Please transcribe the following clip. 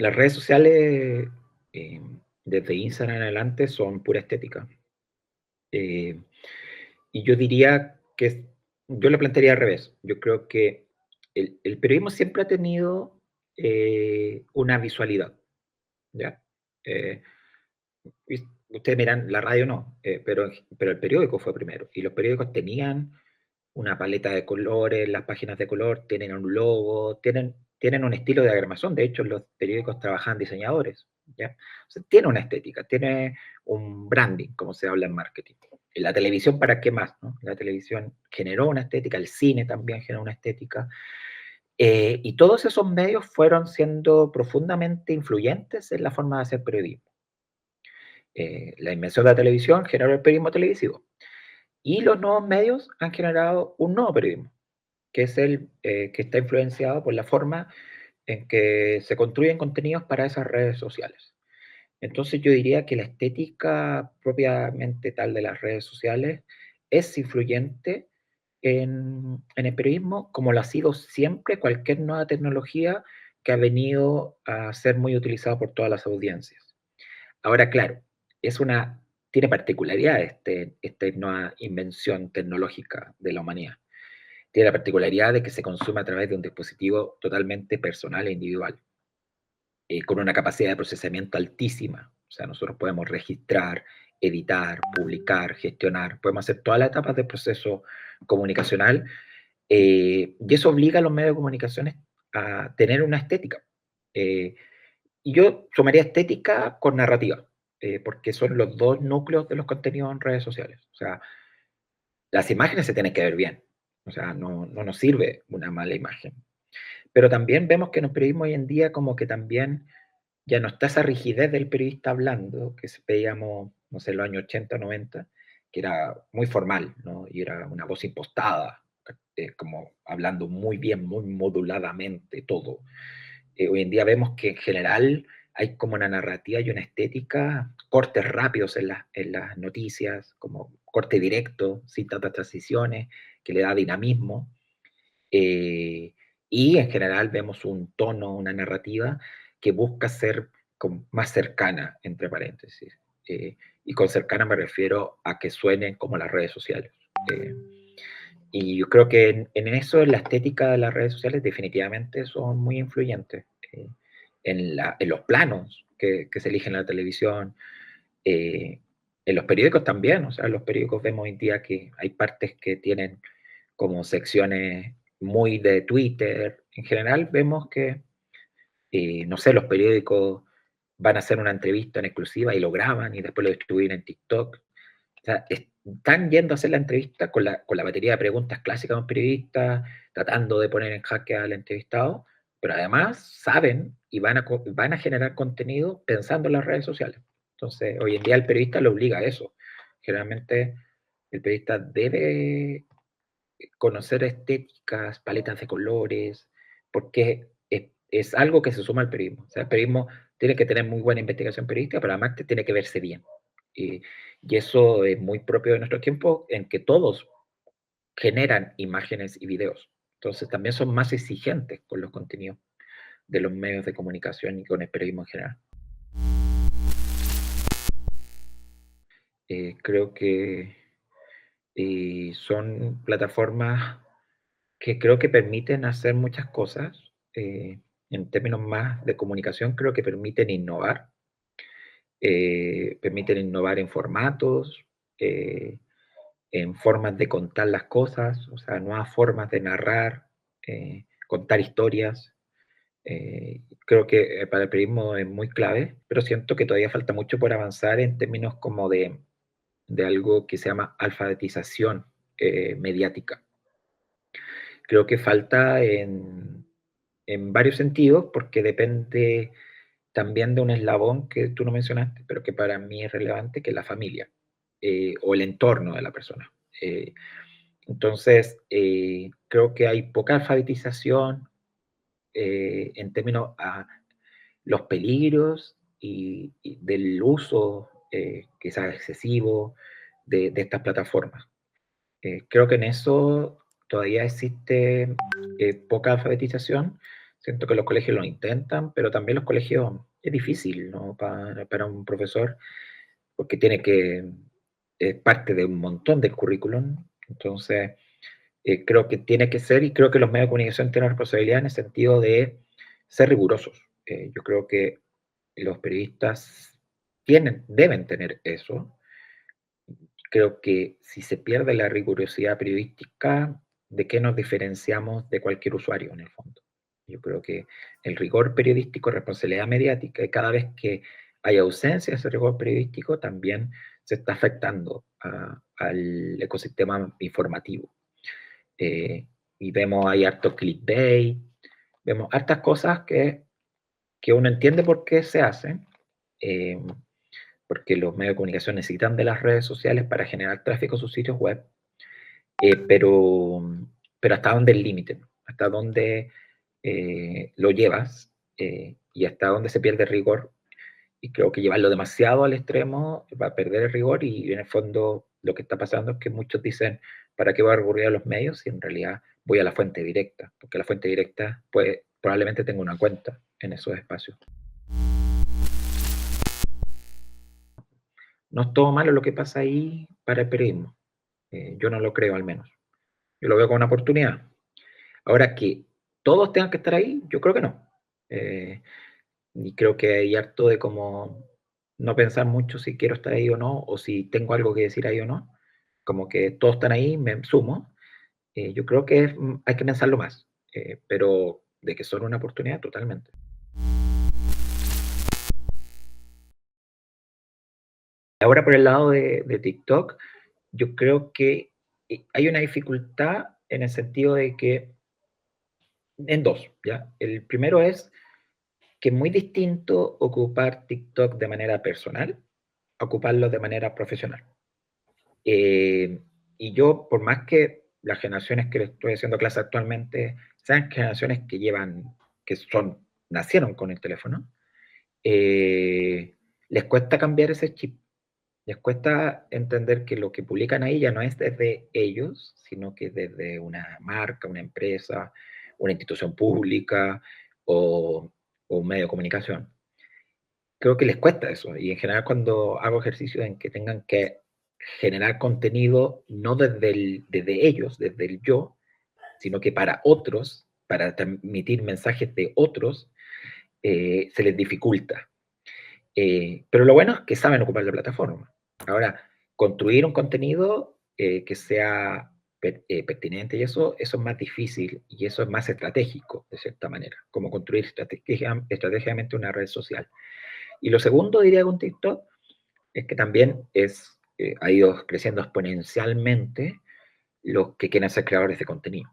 Las redes sociales, eh, desde Instagram en adelante, son pura estética. Eh, y yo diría que yo lo plantearía al revés. Yo creo que el periodismo siempre ha tenido una visualidad, ¿ya? Eh, Ustedes miran, la radio no, pero el periódico fue primero. Y los periódicos tenían una paleta de colores, las páginas de color tienen un logo, tienen un estilo de diagramación. De hecho, los periódicos trabajan diseñadores, ¿ya? O sea, tiene una estética, tiene un branding, como se habla en marketing. En la televisión, ¿para qué más? ¿No? La televisión generó una estética, el cine también generó una estética, y todos esos medios fueron siendo profundamente influyentes en la forma de hacer periodismo. La invención de la televisión generó el periodismo televisivo, y los nuevos medios han generado un nuevo periodismo, que es el que está influenciado por la forma en que se construyen contenidos para esas redes sociales. Entonces yo diría que la estética propiamente tal de las redes sociales es influyente en el periodismo, como lo ha sido siempre cualquier nueva tecnología que ha venido a ser muy utilizada por todas las audiencias. Ahora, claro, tiene particularidades esta nueva invención tecnológica de la humanidad. Tiene la particularidad de que se consume a través de un dispositivo totalmente personal e individual, con una capacidad de procesamiento altísima. O sea, nosotros podemos registrar, editar, publicar, gestionar, podemos hacer todas las etapas del proceso comunicacional, y eso obliga a los medios de comunicación a tener una estética. Eh, y yo sumaría estética con narrativa, porque son los dos núcleos de los contenidos en redes sociales. O sea, las imágenes se tienen que ver bien, o sea, no nos sirve una mala imagen. Pero también vemos que en el periodismo hoy en día como que también ya no está esa rigidez del periodista hablando, que veíamos, no sé, en los años 80, 90, que era muy formal, ¿no? Y era una voz impostada, como hablando muy bien, muy moduladamente todo. Hoy en día vemos que en general hay como una narrativa y una estética, cortes rápidos en las noticias, como corte directo, sin tantas transiciones, que le da dinamismo. Eh, y en general vemos un tono, una narrativa que busca ser más cercana, entre paréntesis. Y con cercana me refiero a que suenen como las redes sociales. Eh, y yo creo que en eso, la estética de las redes sociales definitivamente son muy influyentes, en los planos que se eligen en la televisión, eh, en los periódicos también. O sea, en los periódicos vemos hoy en día que hay partes que tienen como secciones muy de Twitter. En general vemos que, no sé, los periódicos van a hacer una entrevista en exclusiva y lo graban y después lo distribuyen en TikTok. O sea, están yendo a hacer la entrevista con la batería de preguntas clásicas de un periodista, tratando de poner en jaque al entrevistado, pero además saben y van a generar contenido pensando en las redes sociales. Entonces, hoy en día el periodista lo obliga a eso. Generalmente el periodista debe conocer estéticas, paletas de colores, porque es algo que se suma al periodismo. O sea, el periodismo tiene que tener muy buena investigación periodística, pero además tiene que verse bien. Y, y eso es muy propio de nuestro tiempo, en que todos generan imágenes y videos. Entonces también son más exigentes con los contenidos de los medios de comunicación y con el periodismo en general. Creo que son plataformas que creo que permiten hacer muchas cosas. En términos más de comunicación, creo que permiten innovar en formatos, eh, en formas de contar las cosas, o sea, nuevas formas de narrar, contar historias. Creo que para el periodismo es muy clave, pero siento que todavía falta mucho por avanzar en términos como de algo que se llama alfabetización mediática. Creo que falta en varios sentidos, porque depende también de un eslabón que tú no mencionaste, pero que para mí es relevante, que es la familia, o el entorno de la persona. Entonces, creo que hay poca alfabetización en términos a los peligros y del uso quizás excesivo de estas plataformas. Creo que en eso todavía existe poca alfabetización. Siento que los colegios lo intentan, pero también los colegios es difícil, ¿no? Para un profesor, porque tiene que, es parte de un montón del currículum, entonces creo que tiene que ser, y creo que los medios de comunicación tienen responsabilidad en el sentido de ser rigurosos. Yo creo que los periodistas deben tener eso. Creo que si se pierde la rigurosidad periodística, ¿de qué nos diferenciamos de cualquier usuario en el fondo? Yo creo que el rigor periodístico, responsabilidad mediática, y cada vez que hay ausencia de ese rigor periodístico, también se está afectando al ecosistema informativo. Eh, y vemos ahí harto clickbait, vemos hartas cosas que uno entiende por qué se hacen, eh, porque los medios de comunicación necesitan de las redes sociales para generar tráfico a sus sitios web, pero, hasta dónde el límite, hasta dónde lo llevas y hasta dónde se pierde el rigor. Y creo que llevarlo demasiado al extremo va a perder el rigor, y en el fondo lo que está pasando es que muchos dicen, ¿para qué voy a recurrir a los medios si en realidad voy a la fuente directa? Porque la fuente directa pues, probablemente tenga una cuenta en esos espacios. No es todo malo lo que pasa ahí para el periodismo. Yo no lo creo al menos. Yo lo veo como una oportunidad. Ahora que todos tengan que estar ahí, yo creo que no. Y creo que hay harto de como no pensar mucho si quiero estar ahí o no, o si tengo algo que decir ahí o no. Como que todos están ahí, me sumo. Yo creo que hay que pensarlo más, pero de que son una oportunidad, totalmente. Ahora por el lado de TikTok, yo creo que hay una dificultad en el sentido de que, en dos, ¿ya? El primero es que es muy distinto ocupar TikTok de manera personal a ocuparlo de manera profesional. Y yo, por más que las generaciones que le estoy haciendo clase actualmente sean generaciones que nacieron con el teléfono, les cuesta cambiar ese chip. Les cuesta entender que lo que publican ahí ya no es desde ellos, sino que desde una marca, una empresa, una institución pública o un medio de comunicación. Creo que les cuesta eso, y en general cuando hago ejercicios en que tengan que generar contenido no desde ellos, desde el yo, sino que para otros, para transmitir mensajes de otros, se les dificulta. Pero lo bueno es que saben ocupar la plataforma. Ahora, construir un contenido que sea pertinente y eso es más difícil, y eso es más estratégico, de cierta manera, como construir estratégicamente una red social. Y lo segundo, diría, con TikTok, es que también ha ido creciendo exponencialmente los que quieren ser creadores de contenido.